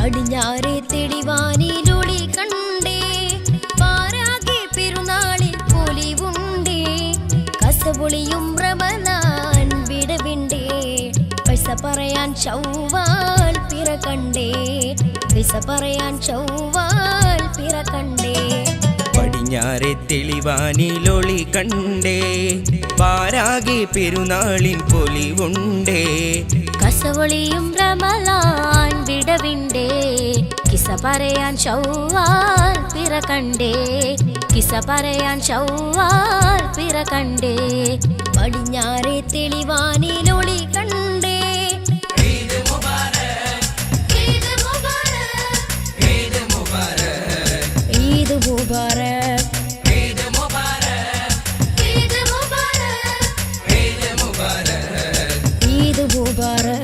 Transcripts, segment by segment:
പടിഞ്ഞാറേ തെളിവാനിലൊളി കണ്ടേ പാരാകെ പെരുന്നാളിൽ പൊലിവുണ്ടേ കസപൊളിയും റമളാൻ വിടവിണ്ടേ പൈസ പറയാൻ ചൊവ്വാൽ പിറ കണ്ടേ പൈസ പറയാൻ ചൊവ്വാൽ പിറ കണ്ടേ പടിഞ്ഞാറെ തെളിവാനിലൊളി കണ്ടേ പാരാകെ പെരുന്നാളിൻ പൊലിവുണ്ടേ കസവൊളിയും റമളാൻ വിടവിണ്ടേ കിസ പറയാൻ ചൊവ്വാൽ പിറ കണ്ടേ കിസ പറയാൻ ചൊവ്വാൽ പിറ കണ്ടേ പടിഞ്ഞാറെ തെളിവാനിലൊളി കണ്ടേ ഈദ് മുബാരക് ഈദ് മുബാരക് ഈദ് മുബാരക് ഈദ് മുബാരക് ഈദ് മുബാരക് ഈദ് മുബാരക് ഈദ് മുബാരക് ഈദ് മുബാരക്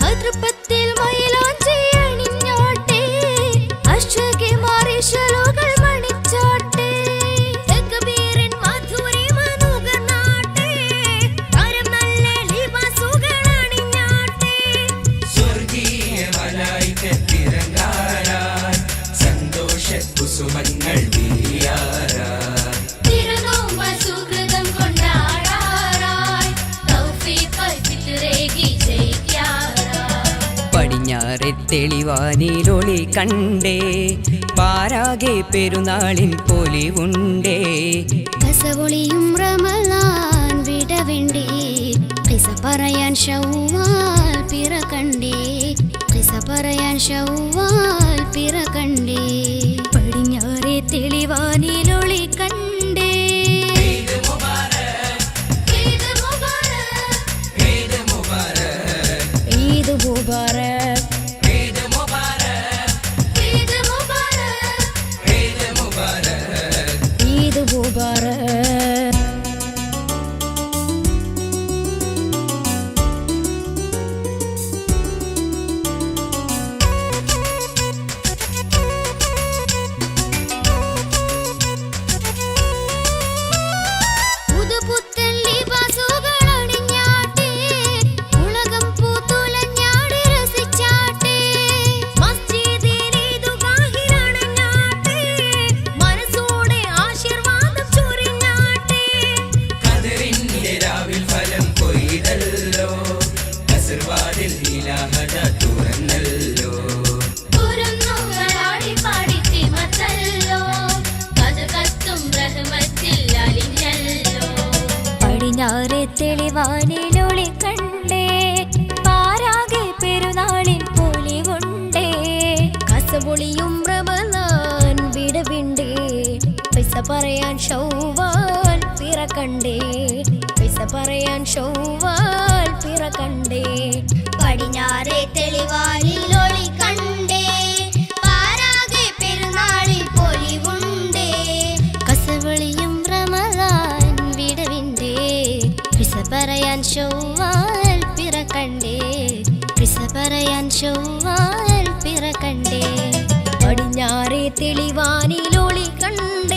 അതിർപ്പത്തിൽ മയിലാഞ്ചി അണിഞ്ഞോട്ടെ അശ്വകി മാറിശലുകൾ മണിച്ചോട്ടെ തക്ബീറിൻ മധുരിമ നുകർന്നാട്ടെ താരം നല്ല ലിബാസുകൾ അണിഞ്ഞാട്ടെ സ്വർഗീയ മലായികത്തിറങ്ങാനായി സന്തോഷ കുസുമങ്ങൾ വിരിയാറായി തിരുനോമ്പ സുകൃതം കൊണ്ടാടാറായി തൗഫീഖ് ഫിത്റേകി ജയിക്കാറായി പടിഞ്ഞാറെ തെളിവാനിലൊളി കണ്ടേ പാരാകെ പെരുന്നാളിൻ പൊലിവുണ്ടേ കസവൊളിയും റമളാൻ വിടവിണ്ടേ കിസ പറയാൻ ശൗവാൽ പിറ കണ്ടേ കിസ പറയാൻ ശൗവാൽ പിറ കണ്ടേ പടിഞ്ഞാറെ തെളിവാനിലൊളി കണ്ടേ ഈദ് മുബാരക് ഈദ് മുബാരക് ഈദ് മുബാരക് ഈദ് മുബാരക് ഈദ് മുബാരക് ഈദ് മുബാരക് ഈദ് മുബാരക് ഈദ് മുബാരക് പുതുപുത്തൻ ലിബാസുകൾ അണിഞ്ഞാട്ടെ ഉലകം പൂത്തുലഞ്ഞാടി രസിച്ചാട്ടെ മസ്ജിദിൽ ഈദുഗാഹിലണഞ്ഞാട്ടെ മനസ്സോടെ ആശീർവാദം ചൊരിഞ്ഞാട്ടെ ഖദറിന്റെ രാവിൽ ഫലം കൊയ്തല്ലോ കസർവാദിൽ ഇലാഹത തുറന്നല്ലോ കുരുന്നുകളാടി പാടി തിമത്തല്ലോ കഥ കത്തും റഹ്മത്തിൽ അലിഞ്ഞല്ലോ പടിഞ്ഞാറെ തെളിവാനിലൊളി കണ്ടേ പാരാകെ പെരുന്നാളിൻ പൊലിവുണ്ടേ കസപൊളിയും റമളാൻ വിടവിണ്ടേ പൈസ പറയാൻ ചൊവ്വാൽ പിറ കണ്ടേ പൈസ പറയാൻ ചൊവ്വാൽ പിറ കണ്ടേ പടിഞ്ഞാറെ തെളിവാനിലൊളി കണ്ടേ പാരാകെ പെരുന്നാളിൽ പൊലിവുണ്ടേ കസവളിയും റമളാൻ വിടവിണ്ടേ കിസ പറയാൻ ചൊവ്വാൽ പിറ കണ്ടേ കിസ പറയാൻ ചൊവ്വാൽ പിറ കണ്ടേ പടിഞ്ഞാറെ തെളിവാനിലൊളി കണ്ടേ